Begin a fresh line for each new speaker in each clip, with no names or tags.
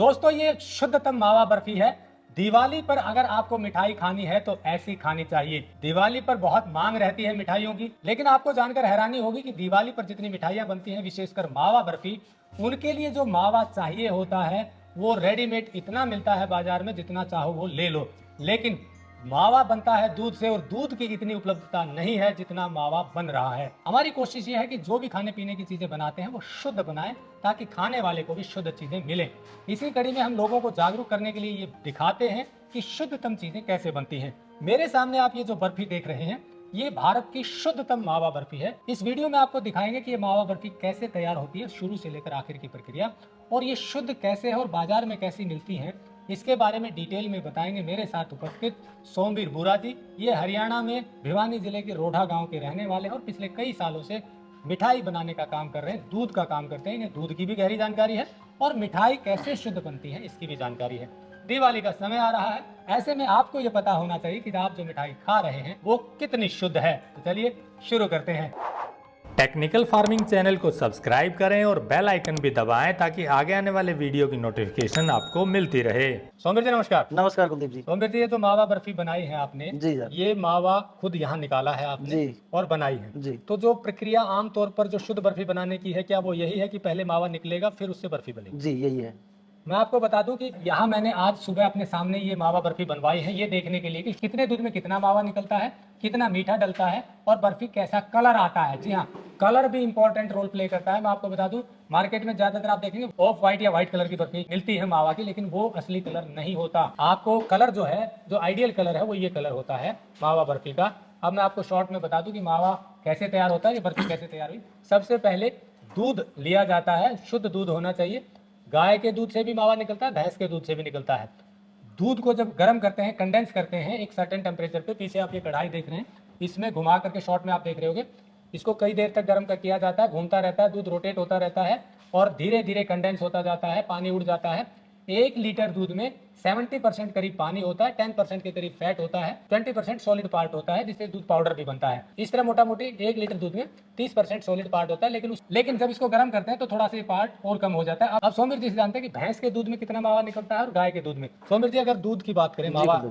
दोस्तों ये शुद्धतम मावा बर्फी है। दिवाली पर अगर आपको मिठाई खानी है तो ऐसी खानी चाहिए। दिवाली पर बहुत मांग रहती है मिठाइयों की, लेकिन आपको जानकर हैरानी होगी कि दिवाली पर जितनी मिठाइयां बनती हैं, विशेषकर मावा बर्फी, उनके लिए जो मावा चाहिए होता है वो रेडीमेड इतना मिलता है बाजार में, जितना चाहो वो ले लो। लेकिन मावा बनता है दूध से, और दूध की इतनी उपलब्धता नहीं है जितना मावा बन रहा है। हमारी कोशिश ये है कि जो भी खाने पीने की चीजें बनाते हैं वो शुद्ध बनाएं, ताकि खाने वाले को भी शुद्ध चीजें मिले। इसी कड़ी में हम लोगों को जागरूक करने के लिए ये दिखाते हैं कि शुद्धतम चीजें कैसे बनती हैं। मेरे सामने आप ये जो बर्फी देख रहे हैं, ये भारत की शुद्धतम मावा बर्फी है। इस वीडियो में आपको दिखाएंगे कि ये मावा बर्फी कैसे तैयार होती है, शुरू से लेकर आखिर की प्रक्रिया, और ये शुद्ध कैसे है और बाजार में कैसी मिलती है, इसके बारे में डिटेल में बताएंगे मेरे साथ उपस्थित सोमवीर बुरा जी। ये हरियाणा में भिवानी जिले के रोढ़ा गांव के रहने वाले हैं और पिछले कई सालों से मिठाई बनाने का काम कर रहे हैं, दूध का काम करते हैं। इन्हें दूध की भी गहरी जानकारी है और मिठाई कैसे शुद्ध बनती है इसकी भी जानकारी है। दिवाली का समय आ रहा है, ऐसे में आपको ये पता होना चाहिए कि आप जो मिठाई खा रहे हैं वो कितनी शुद्ध है। तो चलिए शुरू करते हैं। टेक्निकल फार्मिंग चैनल को सब्सक्राइब करें और बेल आइकन भी दबाएं, ताकि आगे आने वाले वीडियो की नोटिफिकेशन आपको मिलती रहे। सोमवीर जी नमस्कार।
नमस्कार कुलदीप जी।
सोमवीर जी, ये तो मावा बर्फी बनाई है आपने
जी सर।
ये मावा खुद यहाँ निकाला है आपने
जी।
और बनाई है
जी।
तो जो प्रक्रिया आमतौर पर जो शुद्ध बर्फी बनाने की है, क्या वो यही है कि पहले मावा निकलेगा फिर उससे बर्फी बनेगी?
जी यही है।
मैं आपको बता दूं कि यहाँ मैंने आज सुबह अपने सामने ये मावा बर्फी बनवाई है, ये देखने के लिए कि कितने दूध में कितना मावा निकलता है, कितना मीठा डलता है और बर्फी कैसा कलर आता है। जी हाँ, कलर भी इंपॉर्टेंट रोल प्ले करता है। मैं आपको बता दूं, मार्केट में ज्यादातर आप देखेंगे ऑफ व्हाइट या व्हाइट कलर की बर्फी मिलती है मावा की, लेकिन वो असली कलर नहीं होता। आपको कलर जो है, जो आइडियल कलर है, वो ये कलर होता है मावा बर्फी का। अब मैं आपको शॉर्ट में बता दूं कि मावा कैसे तैयार होता है, ये बर्फी कैसे तैयार हुई। सबसे पहले दूध लिया जाता है, शुद्ध दूध होना चाहिए। गाय के दूध से भी मावा निकलता है, भैंस के दूध से भी निकलता है। दूध को जब गर्म करते हैं, कंडेंस करते हैं एक सर्टेन टेम्परेचर पे, पीछे आप ये कढ़ाई देख रहे हैं, इसमें घुमा करके शॉर्ट में आप देख रहे होंगे, इसको कई देर तक गर्म कर किया जाता है, घूमता रहता है, दूध रोटेट होता रहता है और धीरे धीरे कंडेंस होता जाता है, पानी उड़ जाता है। 1 लीटर दूध में 70% करीब पानी होता है, 10% के करीब फैट होता है, 20% सॉलिड पार्ट होता है, जिससे दूध पाउडर भी बनता है। इस तरह मोटा मोटी 1 लीटर दूध में 30% सॉलिड पार्ट होता है, लेकिन जब इसको गर्म करते हैं तो थोड़ा सा पार्ट और कम हो जाता है। अब सोमवीर जी से जानते हैं कि भैंस के दूध में कितना मावा निकलता है और गाय के दूध में। सोमवीर जी, अगर दूध की बात करें, मावा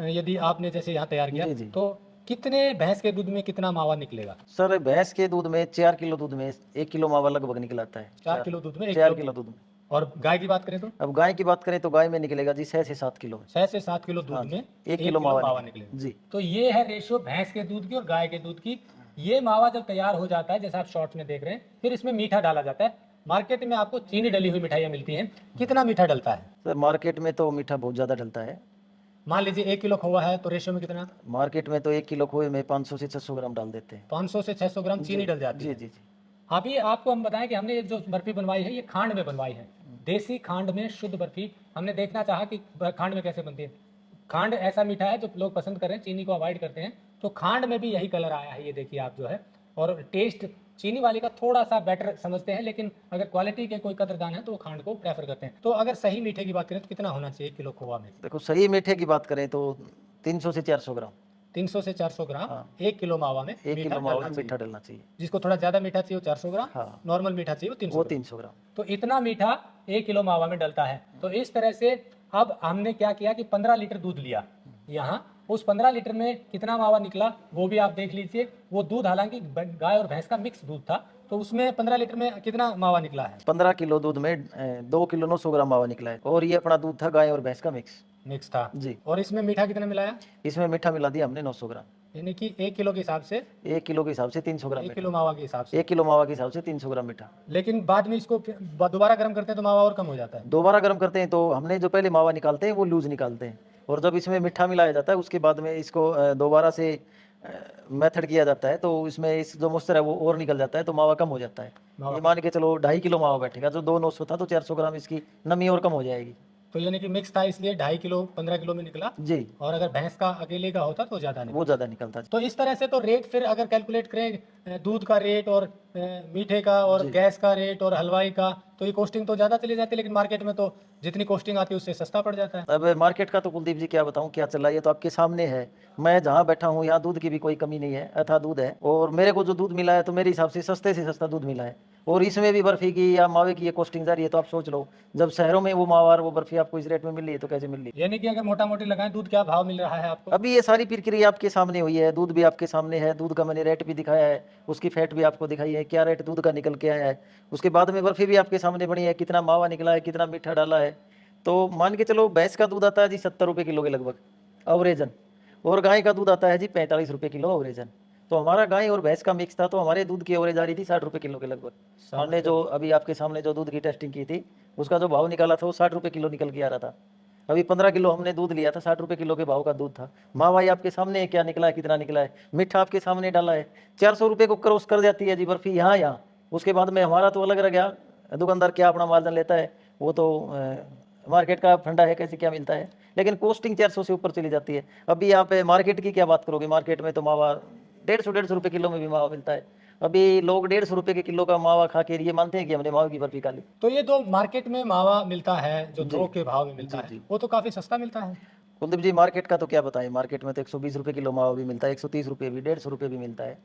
यदि आपने जैसे यहाँ तैयार किया तो कितने भैंस के दूध में कितना मावा निकलेगा?
सर भैंस के दूध में 4 किलो दूध में 1 किलो मावा लगभग निकल आता है।
4 किलो दूध में
4 किलो दूध में।
और गाय की बात करें तो?
अब गाय की बात करें तो गाय में निकलेगा जी 6 से 7 किलो।
6 से 7 किलो दूध में
1 किलो मावा
निकलेगा
जी।
तो ये है रेशियो भैंस के दूध की और गाय के दूध की। ये मावा जब तैयार हो जाता है, जैसा आप शॉर्ट्स में देख रहे हैं, फिर इसमें मीठा डाला जाता है। मार्केट में आपको चीनी डली हुई मिठाइयाँ मिलती हैं, कितना मीठा डलता है?
सर मार्केट में तो मीठा बहुत ज्यादा डलता है।
मान लीजिए 1 किलो खोआ है तो रेशियो में कितना?
मार्केट में तो 1 किलो खोए में 500 से 600 ग्राम डाल देते हैं।
500 से 600 ग्राम चीनी डल जाती है।
जी जी जी।
अभी आपको हम बताएं कि हमने ये जो बर्फी बनवाई है, ये खांड में बनवाई है, देसी खांड में शुद्ध बर्फी। हमने देखना चाहा कि खांड में कैसे बनती है। खांड ऐसा मीठा है जो लोग पसंद कर रहे हैं, चीनी को अवॉइड करते हैं, तो खांड में भी यही कलर आया है, ये देखिए आप जो है। और टेस्ट चीनी वाली का थोड़ा सा बेटर समझते हैं, लेकिन अगर क्वालिटी के कोई कदरदान है तो वो खांड को प्रेफर करते हैं। तो अगर सही मीठे की बात करें तो कितना होना चाहिए 1 किलो खोआ में?
देखो सही मीठे की बात करें तो 300 से 400 ग्राम।
300 से 400 ग्राम 1 किलो मावा में
1 किलो मावा में मीठा डलना चाहिए।
जिसको थोड़ा ज्यादा मीठा चाहिए वो 400 ग्राम,
हाँ।
नॉर्मल मीठा चाहिए वो 300
ग्राम।
तो इतना मीठा 1 किलो मावा में डलता है। तो इस तरह से अब हमने क्या किया कि 15 लीटर दूध लिया यहाँ, उस 15 लीटर में कितना मावा निकला वो भी आप देख लीजिए। वो दूध हालांकि गाय और भैंस का मिक्स दूध था, तो उसमें 15 लीटर में कितना मावा निकला है?
15 किलो दूध में 2 किलो 900 ग्राम मावा निकला है। और ये अपना दूध था गाय और भैंस का मिक्स था जी।
और इसमें मीठा कितना मिलाया?
इसमें मीठा मिला दिया हमने 900 ग्राम,
यानी कि 1 किलो के हिसाब से
1 किलो के हिसाब से 300 ग्राम।
1 किलो मावा के हिसाब से
1 किलो मावा के हिसाब से 300 ग्राम मीठा।
लेकिन बाद में इसको दोबारा गर्म करते हैं तो मावा और कम हो जाता है।
दोबारा गर्म करते हैं तो हमने जो पहले मावा निकालते हैं वो लूज निकालते हैं, और जब इसमें मीठा मिलाया जाता है उसके बाद में इसको दोबारा से मेथड किया जाता है, तो इसमें इस जो मॉइस्चर है वो और निकल जाता है, तो मावा कम हो जाता है। ये मान के चलो 2.5 किलो मावा बैठेगा, जो 2 900 था तो 400 ग्राम इसकी नमी और कम हो जाएगी।
तो यानी कि मिक्स था इसलिए 2.5 किलो 15 किलो में निकला
जी।
और अगर भैंस का अकेले का होता तो ज्यादा
वो ज्यादा निकलता।
तो इस तरह से तो रेट फिर अगर कैलकुलेट करें दूध का रेट और मीठे का और गैस का रेट और हलवाई का, तो ये कॉस्टिंग तो ज़्यादा चली जाती है, लेकिन मार्केट में तो जितनी कॉस्टिंग आती है उससे सस्ता पड़ जाता है।
अब मार्केट का तो कुलदीप जी क्या बताऊं क्या चल रहा है, ये तो आपके सामने है। मैं जहाँ बैठा हूँ यहाँ दूध की भी कोई कमी नहीं है, अथा दूध है। और मेरे को जो दूध मिला है तो मेरे हिसाब से सस्ता दूध मिला है। और इसमें भी बर्फी की या मावे की ये कॉस्टिंग जा रही है, तो आप सोच लो जब शहरों में वो मावा और वो बर्फी आपको इस रेट में मिल रही है तो कैसे मिल रही है।
यानी कि अगर मोटा मोटी लगाएं, दूध क्या भाव मिल रहा है आपको?
अभी ये सारी प्रक्रिया आपके सामने हुई है, दूध भी आपके सामने है, दूध का मैंने रेट भी दिखाया है, उसकी फैट भी आपको दिखाई है, क्या रेट दूध का निकल के आया है। उसके बाद में बर्फी भी आपके सामने बनी है, कितना मावा निकला है, कितना मीठा डाला है। तो मान के चलो भैंस का दूध आता है जी 70 रुपये किलो के लगभग अवरेजन, और गाय का दूध आता है जी 45 रुपये किलो अवरेजन। तो हमारा गाय और भैंस का मिक्स था, तो हमारे दूध की एवरेज आ रही थी 60 रुपये किलो के लगभग। हमने जो अभी आपके सामने जो दूध की टेस्टिंग की थी उसका जो भाव निकाला था वो 60 रुपये किलो निकल के आ रहा था। अभी 15 किलो हमने दूध लिया था, 60 रुपये किलो के भाव का दूध था। मावाई आपके सामने है, क्या निकला है, कितना निकला है, मीठा आपके सामने डाला है। 400 रुपये को क्रॉस कर जाती है जी बर्फी यहाँ। उसके बाद में हमारा तो अलग रह गया, दुकानदार क्या अपना मार्जिन लेता है वो तो मार्केट का फंडा है, कैसे क्या मिलता है, लेकिन कॉस्टिंग 400 से ऊपर चली जाती है। अभी आप मार्केट की क्या बात करोगे, मार्केट में तो मावा 150 रुपये किलो में भी मावा मिलता है। अभी लोग 150 रुपये के किलो का मावा खा के ये मानते हैं कि हमने मावा की बर्फी खा ली।
तो ये जो मार्केट में मावा मिलता है, जो
जी।
थोक के भाव में मिलता
जी,
है, वो तो काफी सस्ता मिलता है।
कुलदीप जी मार्केट का तो क्या बताएं, मार्केट में तो 120 रुपये किलो मावा भी मिलता है, 130 रुपये भी, 150 रुपये भी मिलता है।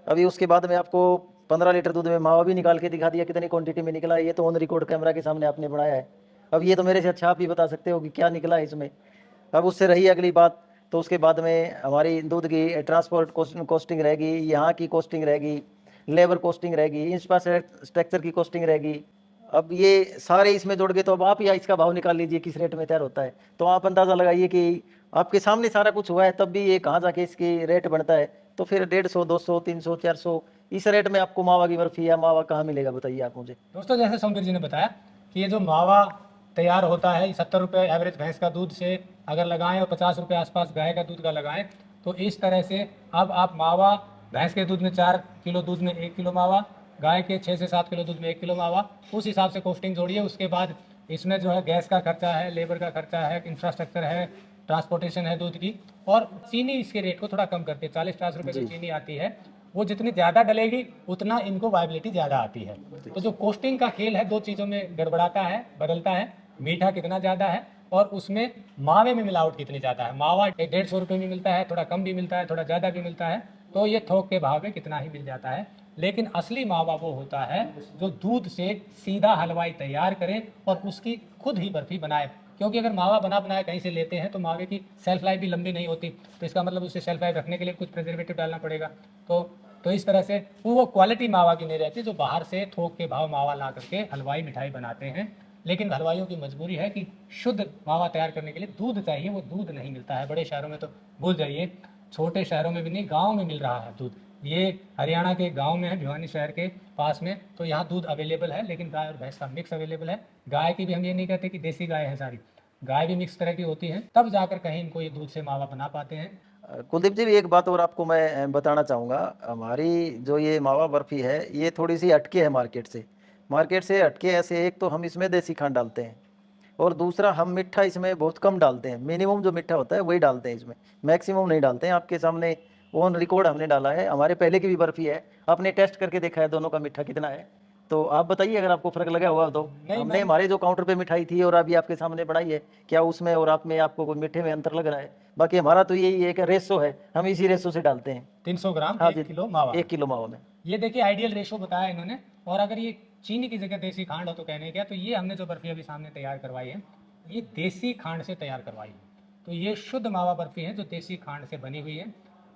अभी उसके बाद में आपको 15 लीटर दूध में मावा भी निकाल के दिखा दिया कितनी क्वांटिटी में निकला है, ये तो ऑन रिकॉर्ड कैमरा के सामने आपने बनाया है। अब ये तो मेरे से अच्छा आप ही बता सकते हो कि क्या निकला है इसमें। अब उससे रही अगली बात, तो उसके बाद में हमारी दूध की ट्रांसपोर्ट कॉस्टिंग रहेगी, यहाँ की कॉस्टिंग रहेगी, लेबर कॉस्टिंग रहेगी, इंफ्रास्ट्रक्चर की कॉस्टिंग रहेगी। अब ये सारे इसमें जोड़ के तो अब आप या इसका भाव निकाल लीजिए किस रेट में तैयार होता है। तो आप अंदाज़ा लगाइए कि आपके सामने सारा कुछ हुआ है, तब भी ये कहाँ जाके इसकी रेट बनता है। तो फिर 150, 200, 300, 400 इस रेट में आपको मावा की बर्फी या मावा कहाँ मिलेगा, बताइए आप मुझे।
दोस्तों, जैसे सोमवीर जी ने बताया कि ये जो मावा तैयार होता है 70 रुपये एवरेज भैंस का दूध से अगर लगाएं और 50 रुपये आसपास गाय का दूध का लगाएं, तो इस तरह से अब आप मावा भैंस के दूध में 4 किलो दूध में 1 किलो मावा, गाय के 6 से 7 किलो दूध में 1 किलो मावा, उस हिसाब से कॉस्टिंग जोड़िए। उसके बाद इसमें जो है गैस का खर्चा है, लेबर का खर्चा है, इंफ्रास्ट्रक्चर है, ट्रांसपोर्टेशन है दूध की, और चीनी इसके रेट को थोड़ा कम करके 40-50 रुपये की चीनी आती है, वो जितनी ज़्यादा डलेगी उतना इनको वायबिलिटी ज़्यादा आती है। तो जो कॉस्टिंग का खेल है, दो चीज़ों में गड़बड़ाता है, बदलता है, मीठा कितना ज़्यादा है और उसमें मावे में मिलावट कितनी ज़्यादा है। मावा 150 रुपये में मिलता है, थोड़ा कम भी मिलता है, थोड़ा ज़्यादा भी मिलता है, तो ये थोक के भाव में कितना ही मिल जाता है। लेकिन असली मावा वो होता है जो दूध से सीधा हलवाई तैयार करे और उसकी खुद ही बर्फी बनाए, क्योंकि अगर मावा बना बनाया कहीं से लेते हैं तो मावे की सेल्फ लाइफ भी लंबी नहीं होती, तो इसका मतलब उसे सेल्फ लाइफ रखने के लिए कुछ प्रिजर्वेटिव डालना पड़ेगा। तो इस तरह से वो क्वालिटी मावा की नहीं रहती जो बाहर से थोक के भाव मावा ला करके हलवाई मिठाई बनाते हैं। लेकिन हलवाइयों की मजबूरी है कि शुद्ध मावा तैयार करने के लिए दूध चाहिए, वो दूध नहीं मिलता है। बड़े शहरों में तो भूल जाइए, छोटे शहरों में भी नहीं, गाँव में मिल रहा है दूध। ये हरियाणा के गांव में है, भिवानी शहर के पास में, तो यहाँ दूध अवेलेबल है, लेकिन गाय और भैंस का मिक्स अवेलेबल है। गाय की भी हम ये नहीं कहते कि देसी गाय है सारी, गाय भी मिक्स तरह की होती है, तब जाकर कहीं इनको ये दूध से मावा बना पाते हैं।
कुलदीप जी भी एक बात और आपको मैं बताना चाहूँगा, हमारी जो ये मावा बर्फी है ये थोड़ी सी हटके है मार्केट से हटके। ऐसे एक तो हम इसमें देसी खांड डालते हैं, और दूसरा हम मीठा इसमें बहुत कम डालते हैं, मिनिमम जो मीठा होता है वही डालते हैं इसमें, मैक्सिमम नहीं डालते हैं। आपके सामने ऑन रिकॉर्ड हमने डाला है, हमारे पहले की भी बर्फी है, आपने टेस्ट करके देखा है दोनों का मीठा कितना है। तो आप बताइए अगर आपको फर्क लगा हुआ तो। हमने हमारे जो काउंटर पे मिठाई थी और अभी आपके सामने बनाई है, क्या उसमें और आप में आपको कोई मीठे में अंतर लग रहा है? बाकी हमारा तो यही एक रेशो है, हम इसी रेशो से डालते हैं
300 ग्राम
हाँ
1 किलो मावा।
1 किलो मावा में।
ये देखिए आइडियल रेशो बताया इन्होंने। और अगर ये चीनी की जगह देसी खांड हो तो कहने क्या, तो ये हमने जो बर्फी अभी सामने तैयार करवाई है ये देसी खांड से तैयार करवाई है, तो ये शुद्ध मावा बर्फी है जो देसी खांड से बनी हुई है।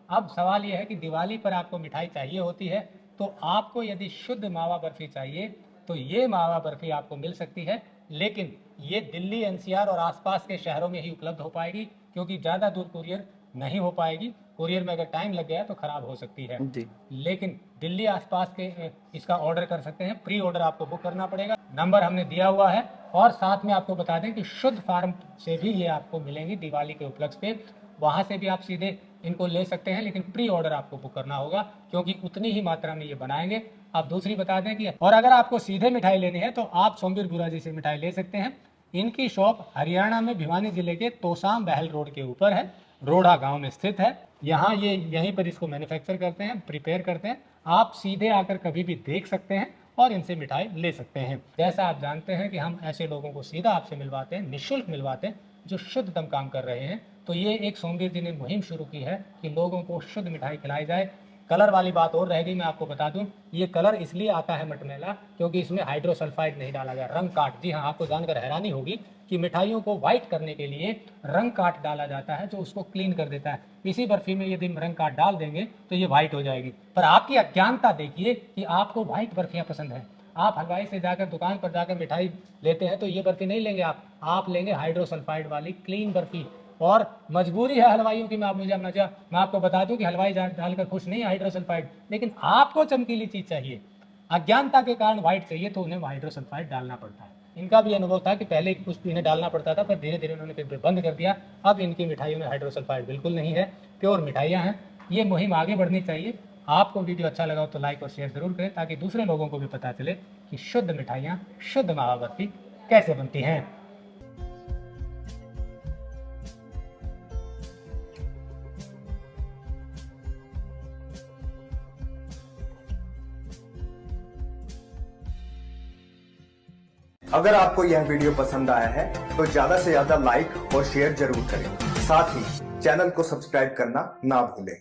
अब सवाल ये है कि दिवाली पर आपको मिठाई चाहिए होती है, तो आपको यदि शुद्ध मावा बर्फी चाहिए तो ये मावा बर्फी आपको मिल सकती है, लेकिन ये दिल्ली एनसीआर और आसपास के शहरों में ही उपलब्ध हो पाएगी, क्योंकि ज़्यादा दूर कुरियर नहीं हो पाएगी। कुरियर में अगर टाइम लग गया तो ख़राब हो सकती है
जी।
लेकिन दिल्ली आसपास के इसका ऑर्डर कर सकते हैं। प्री ऑर्डर आपको बुक करना पड़ेगा, नंबर हमने दिया हुआ है। और साथ में आपको बता दें कि शुद्ध फार्म से भी ये आपको मिलेंगी दिवाली के उपलक्ष्य पे, वहाँ से भी आप सीधे इनको ले सकते हैं, लेकिन प्री ऑर्डर आपको बुक करना होगा, क्योंकि उतनी ही मात्रा में ये बनाएंगे। आप दूसरी बता दें कि और अगर आपको सीधे मिठाई लेनी है तो आप सोमवीर बुरा जी से मिठाई ले सकते हैं। इनकी शॉप हरियाणा में भिवानी जिले के तोसाम बहल रोड के ऊपर है, रोड़ा गांव में स्थित है। यहाँ ये यहीं पर इसको मैन्युफैक्चर करते हैं, प्रिपेयर करते हैं। आप सीधे आकर कभी भी देख सकते हैं और इनसे मिठाई ले सकते हैं। जैसा आप जानते हैं कि हम ऐसे लोगों को सीधा आपसे मिलवाते हैं, निःशुल्क मिलवाते हैं, जो शुद्धतम काम कर रहे हैं। तो ये एक सोमवीर जी ने मुहिम शुरू की है कि लोगों को शुद्ध मिठाई खिलाई जाए। कलर वाली बात और रह गई, मैं आपको बता दूं, ये कलर इसलिए आता है मटमैला क्योंकि इसमें हाइड्रोसल्फाइड नहीं डाला गया, रंग काट। जी हाँ, आपको जानकर हैरानी होगी कि मिठाइयों को व्हाइट करने के लिए रंग काट डाला जाता है जो उसको क्लीन कर देता है। इसी बर्फी में यदि रंग काट डाल देंगे तो ये व्हाइट हो जाएगी। पर आपकी अज्ञानता देखिए कि आपको व्हाइट बर्फियाँ पसंद हैं। आप हलवाई से जाकर दुकान पर जाकर मिठाई लेते हैं तो ये बर्फी नहीं लेंगे आप लेंगे हाइड्रोसल्फाइड वाली क्लीन बर्फी। और मजबूरी है हलवाइयों की, मैं आपको बता दूं कि हलवाई डालकर खुश नहीं है हाइड्रोसल्फाइड, लेकिन आपको चमकीली चीज चाहिए, अज्ञानता के कारण व्हाइट चाहिए तो उन्हें हाइड्रोसल्फाइड डालना पड़ता है। इनका भी अनुभव था कि पहले कुछ इन्हें डालना पड़ता था, पर धीरे धीरे उन्होंने फिर बंद कर दिया। अब इनकी मिठाइयों में हाइड्रोसल्फाइड बिल्कुल नहीं है, प्योर मिठाइयाँ हैं। ये मुहिम आगे बढ़नी चाहिए। आपको वीडियो अच्छा लगा हो तो लाइक और शेयर जरूर करें ताकि दूसरे लोगों को भी पता चले कि शुद्ध मिठाइयाँ, शुद्ध मावा बर्फी कैसे बनती हैं।
अगर आपको यह वीडियो पसंद आया है तो ज्यादा से ज्यादा लाइक और शेयर जरूर करें। साथ ही चैनल को सब्सक्राइब करना ना भूलें।